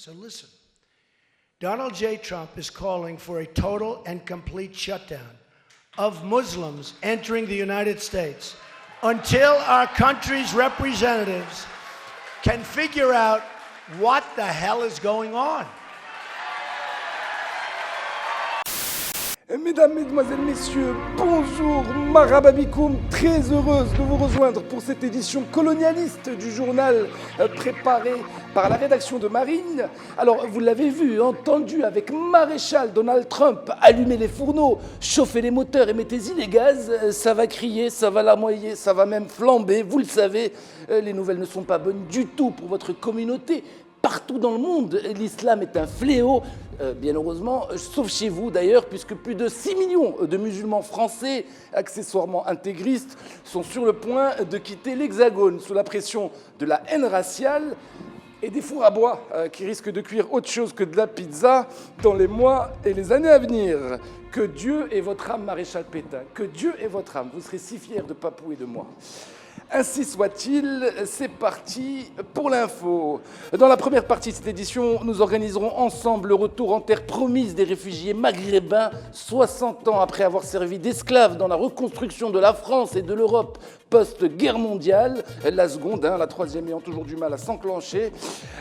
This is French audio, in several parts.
So listen. Donald J. Trump is calling for a total and complete shutdown of Muslims entering the United States until our country's representatives can figure out what the hell is going on. Mesdames, Mesdemoiselles, Messieurs, bonjour, marhaba bikoum, très heureuse de vous rejoindre pour cette édition colonialiste du journal préparé par la rédaction de Marine. Alors, vous l'avez vu, entendu avec Maréchal Donald Trump, allumez les fourneaux, chauffez les moteurs et mettez-y les gaz, ça va crier, ça va larmoyer, ça va même flamber, vous le savez, les nouvelles ne sont pas bonnes du tout pour votre communauté. Partout dans le monde, l'islam est un fléau, bien heureusement, sauf chez vous d'ailleurs, puisque plus de 6 millions de musulmans français, accessoirement intégristes, sont sur le point de quitter l'Hexagone sous la pression de la haine raciale et des fours à bois qui risquent de cuire autre chose que de la pizza dans les mois et les années à venir. Que Dieu ait votre âme, Maréchal Pétain, que Dieu ait votre âme, vous serez si fiers de Papou et de moi. Ainsi soit-il, c'est parti pour l'info. Dans la première partie de cette édition, nous organiserons ensemble le retour en terre promise des réfugiés maghrébins, 60 ans après avoir servi d'esclaves dans la reconstruction de la France et de l'Europe post-guerre mondiale, la seconde, la troisième ayant toujours du mal à s'enclencher,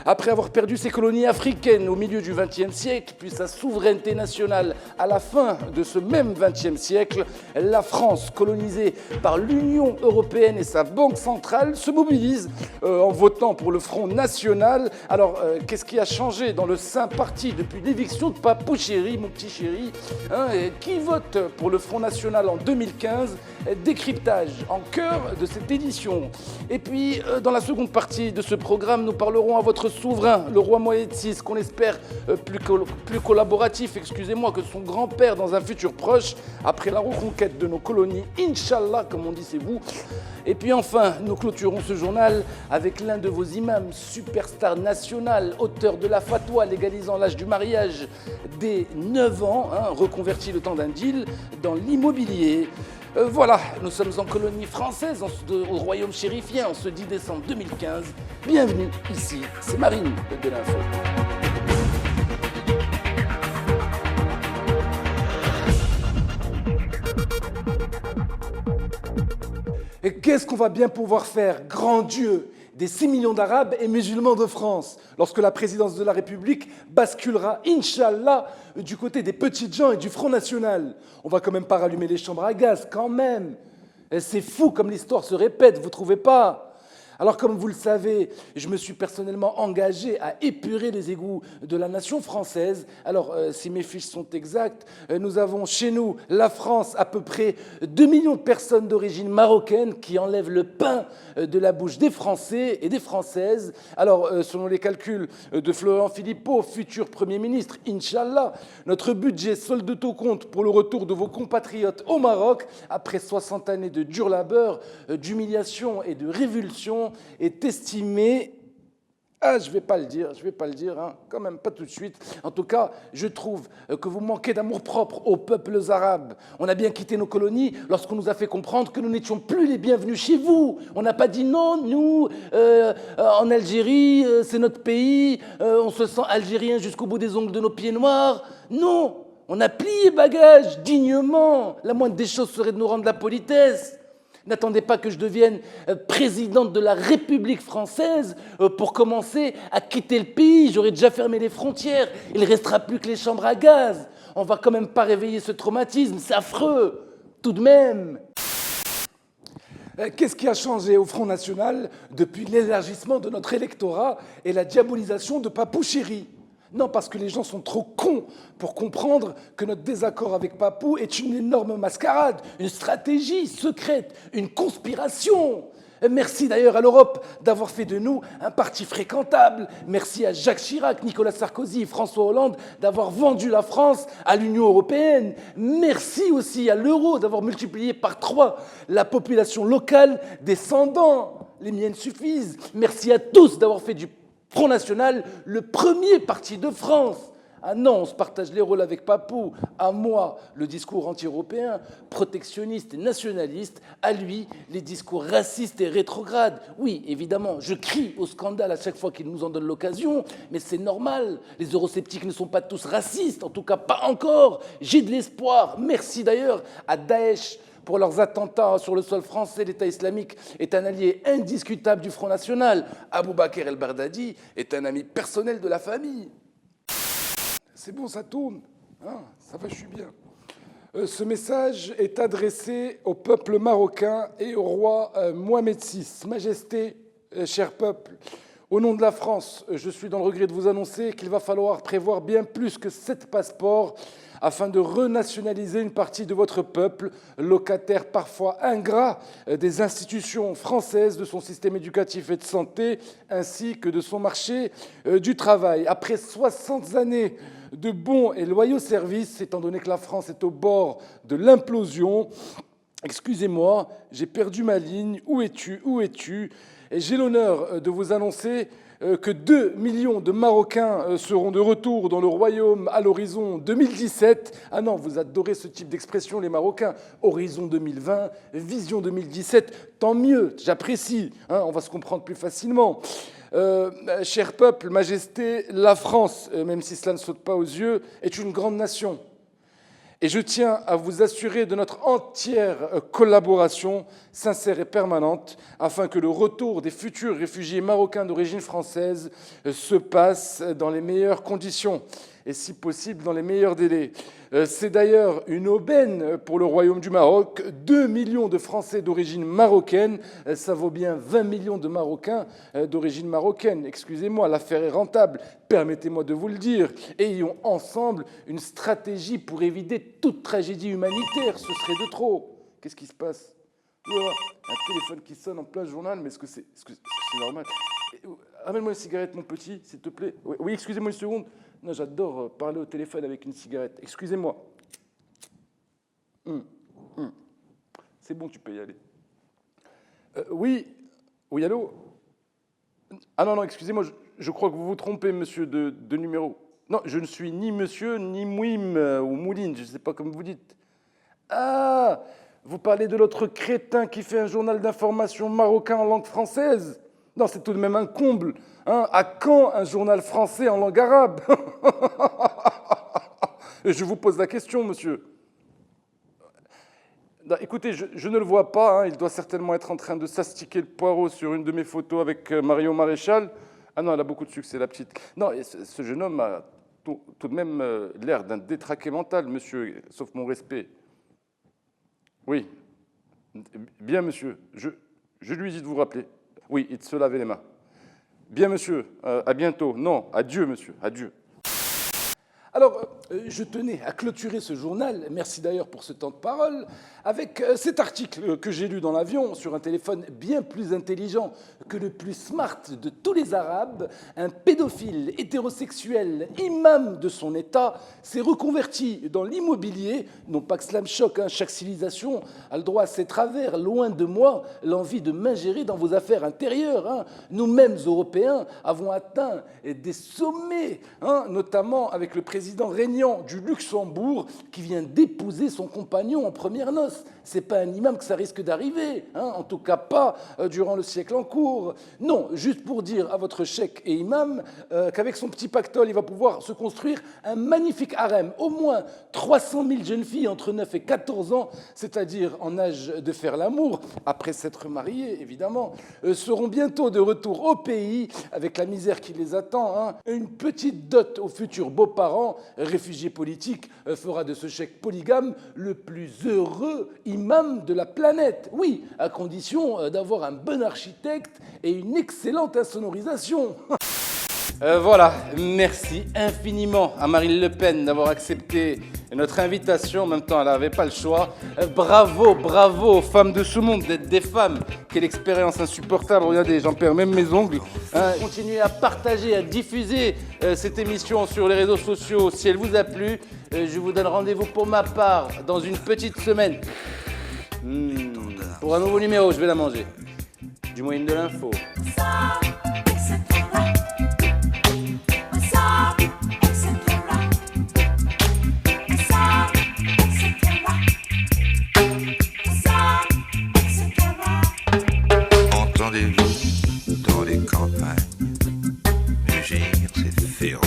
après avoir perdu ses colonies africaines au milieu du XXe siècle, puis sa souveraineté nationale à la fin de ce même XXe siècle, la France, colonisée par l'Union européenne et sa Banque centrale, se mobilise en votant pour le Front national. Alors, qu'est-ce qui a changé dans le Saint Parti depuis l'éviction de Papou Chéri, mon petit chéri, qui vote pour le Front national en 2015? Décryptage en cœur de cette édition. Et puis, dans la seconde partie de ce programme, nous parlerons à votre souverain, le roi Mohamed VI, qu'on espère plus collaboratif, excusez-moi, que son grand-père dans un futur proche, après la reconquête de nos colonies, Inch'Allah, comme on dit, c'est vous. Et puis enfin, nous clôturons ce journal avec l'un de vos imams, superstar national, auteur de la fatwa légalisant l'âge du mariage dès 9 ans, reconverti le temps d'un deal dans l'immobilier. Voilà, nous sommes en colonie française, au royaume chérifien, en ce 10 décembre 2015. Bienvenue ici, c'est Marine de l'Info. Et qu'est-ce qu'on va bien pouvoir faire, grand Dieu, des 6 millions d'Arabes et musulmans de France, lorsque la présidence de la République basculera, Inch'Allah, du côté des petites gens et du Front National? On va quand même pas rallumer les chambres à gaz, quand même. Et c'est fou comme l'histoire se répète, vous trouvez pas? Alors, comme vous le savez, je me suis personnellement engagé à épurer les égouts de la nation française. Alors, si mes fiches sont exactes, nous avons chez nous, la France, à peu près 2 millions de personnes d'origine marocaine qui enlèvent le pain de la bouche des Français et des Françaises. Alors, selon les calculs de Florent Philippot, futur Premier ministre, Inch'Allah, notre budget solde tout compte pour le retour de vos compatriotes au Maroc, après 60 années de dur labeur, d'humiliation et de révulsion, est estimé, je vais pas le dire, quand même pas tout de suite. En tout cas, je trouve que vous manquez d'amour-propre aux peuples arabes. On a bien quitté nos colonies lorsqu'on nous a fait comprendre que nous n'étions plus les bienvenus chez vous. On n'a pas dit non, nous, en Algérie, c'est notre pays, on se sent algérien jusqu'au bout des ongles de nos pieds noirs. Non, on a plié bagages dignement. La moindre des choses serait de nous rendre la politesse. N'attendez pas que je devienne présidente de la République française pour commencer à quitter le pays. J'aurais déjà fermé les frontières. Il ne restera plus que les chambres à gaz. On ne va quand même pas réveiller ce traumatisme. C'est affreux, tout de même. Qu'est-ce qui a changé au Front National depuis l'élargissement de notre électorat et la diabolisation de Papou Chéri? Non, parce que les gens sont trop cons pour comprendre que notre désaccord avec Papou est une énorme mascarade, une stratégie secrète, une conspiration. Merci d'ailleurs à l'Europe d'avoir fait de nous un parti fréquentable. Merci à Jacques Chirac, Nicolas Sarkozy et François Hollande d'avoir vendu la France à l'Union européenne. Merci aussi à l'euro d'avoir multiplié par 3 la population locale descendant. Les miennes suffisent. Merci à tous d'avoir fait du Front National, le premier parti de France. Ah non, on se partage les rôles avec Papou. À moi, le discours anti-européen, protectionniste et nationaliste. À lui, les discours racistes et rétrogrades. Oui, évidemment, je crie au scandale à chaque fois qu'il nous en donne l'occasion, mais c'est normal. Les eurosceptiques ne sont pas tous racistes, en tout cas pas encore. J'ai de l'espoir. Merci d'ailleurs à Daesh pour leurs attentats sur le sol français. L'État islamique est un allié indiscutable du Front National. Abou Bakr el-Baghdadi est un ami personnel de la famille. C'est bon, ça tourne. Hein, ça va, je suis bien. Ce message est adressé au peuple marocain et au roi Mohamed VI. Majesté, cher peuple, au nom de la France, je suis dans le regret de vous annoncer qu'il va falloir prévoir bien plus que 7 passeports afin de renationaliser une partie de votre peuple, locataire parfois ingrat des institutions françaises, de son système éducatif et de santé, ainsi que de son marché du travail. Après 60 années de bons et loyaux services, étant donné que la France est au bord de l'implosion, excusez-moi, j'ai perdu ma ligne. Où es-tu? Où es-tu? Et j'ai l'honneur de vous annoncer que 2 millions de Marocains seront de retour dans le royaume à l'horizon 2017. Ah non, vous adorez ce type d'expression, les Marocains. Horizon 2020, vision 2017, tant mieux, j'apprécie. Hein, on va se comprendre plus facilement. Cher peuple, majesté, la France, même si cela ne saute pas aux yeux, est une grande nation. Et je tiens à vous assurer de notre entière collaboration sincère et permanente afin que le retour des futurs réfugiés marocains d'origine française se passe dans les meilleures conditions et si possible dans les meilleurs délais. C'est d'ailleurs une aubaine pour le Royaume du Maroc. 2 millions de Français d'origine marocaine, ça vaut bien 20 millions de Marocains d'origine marocaine. Excusez-moi, l'affaire est rentable, permettez-moi de vous le dire. Ayons ensemble une stratégie pour éviter toute tragédie humanitaire, ce serait de trop. Qu'est-ce qui se passe? Un téléphone qui sonne en plein journal, mais est-ce que c'est normal? Ramène-moi une cigarette, mon petit, s'il te plaît. Oui, excusez-moi une seconde. Non, j'adore parler au téléphone avec une cigarette. Excusez-moi. C'est bon, tu peux y aller. Oui, allô? Ah non, excusez-moi, je crois que vous vous trompez, monsieur, de numéro. Non, je ne suis ni monsieur, ni Mouim ou Mouline, je ne sais pas comment vous dites. Ah, vous parlez de l'autre crétin qui fait un journal d'information marocain en langue française? Non, c'est tout de même un comble. Hein. À quand un journal français en langue arabe? Je vous pose la question, monsieur. Non, écoutez, je ne le vois pas. Hein. Il doit certainement être en train de s'astiquer le poireau sur une de mes photos avec Marion Maréchal. Ah non, elle a beaucoup de succès, la petite. Non, ce jeune homme a tout de même l'air d'un détraqué mental, monsieur, sauf mon respect. Oui. Bien, monsieur. Je lui dis de vous rappeler. Oui, et de se laver les mains. Bien, monsieur, à bientôt. Non, adieu, monsieur, adieu. Alors, je tenais à clôturer ce journal, merci d'ailleurs pour ce temps de parole, avec cet article que j'ai lu dans l'avion sur un téléphone bien plus intelligent que le plus smart de tous les Arabes. Un pédophile hétérosexuel, imam de son État, s'est reconverti dans l'immobilier. Non pas que cela me choque, hein, chaque civilisation a le droit à ses travers. Loin de moi l'envie de m'ingérer dans vos affaires intérieures. Hein. Nous-mêmes, Européens, avons atteint des sommets, hein, notamment avec le président régnant du Luxembourg qui vient d'épouser son compagnon en premières noces. C'est pas un imam que ça risque d'arriver, hein, en tout cas pas durant le siècle en cours. Non, juste pour dire à votre cheikh et imam qu'avec son petit pactole, il va pouvoir se construire un magnifique harem. Au moins 300 000 jeunes filles entre 9 et 14 ans, c'est-à-dire en âge de faire l'amour, après s'être mariées, évidemment, seront bientôt de retour au pays avec la misère qui les attend. Hein. Une petite dot aux futurs beaux-parents, réfugiés politiques, fera de ce cheikh polygame le plus heureux imam de la planète. Oui, à condition d'avoir un bon architecte et une excellente insonorisation. Voilà, merci infiniment à Marine Le Pen d'avoir accepté notre invitation. En même temps, elle n'avait pas le choix. Bravo aux femmes de ce monde d'être des femmes. Quelle expérience insupportable. Regardez, j'en perds même mes ongles. Hein, continuez à partager, à diffuser cette émission sur les réseaux sociaux si elle vous a plu. Je vous donne rendez-vous pour ma part dans une petite semaine. Pour un nouveau numéro, je vais la manger. Du moyen de l'info.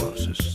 closest.